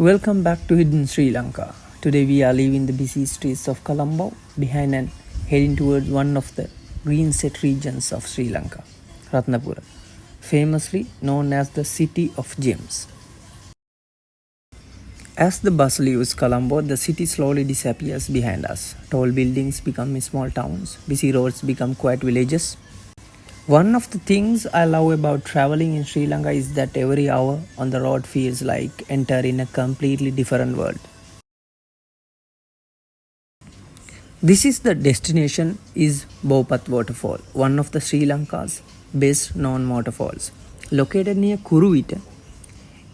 Welcome back to Hidden Sri Lanka. Today we are leaving the busy streets of Colombo behind and heading towards one of the green set regions of Sri Lanka, Ratnapura, famously known as the City of Gems. As the bus leaves Colombo, the city slowly disappears behind us. Tall buildings become small towns, busy roads become quiet villages. One of the things I love about traveling in Sri Lanka is that every hour on the road feels like entering a completely different world. This is the destination is Bopat waterfall, one of the Sri Lanka's best known waterfalls. Located near Kuruvita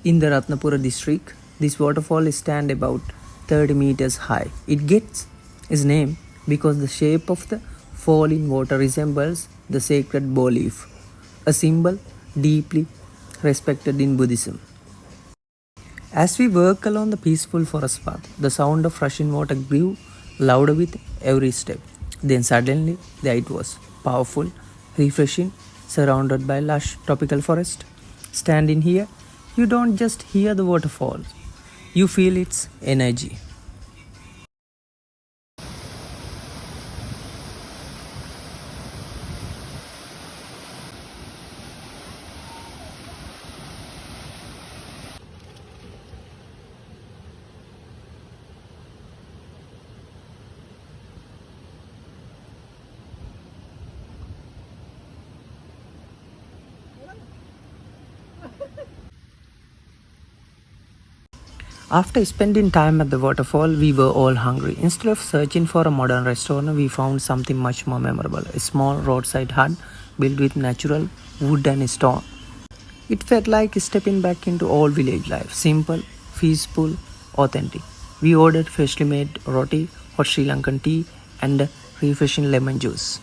in the Ratnapura district, this waterfall stands about 30 meters high. It gets its name because the shape of the fall in water resembles the sacred bow leaf, a symbol deeply respected in Buddhism. As we walk along the peaceful forest path, the sound of rushing water grew louder with every step. Then suddenly, there it was, powerful, refreshing, surrounded by lush tropical forest. Standing here, you don't just hear the waterfall, you feel its energy. After spending time at the waterfall, we were all hungry. Instead of searching for a modern restaurant, we found something much more memorable, a small roadside hut built with natural wood and stone. It felt like stepping back into old village life, simple, peaceful, authentic. We ordered freshly made roti, hot Sri Lankan tea, and refreshing lemon juice.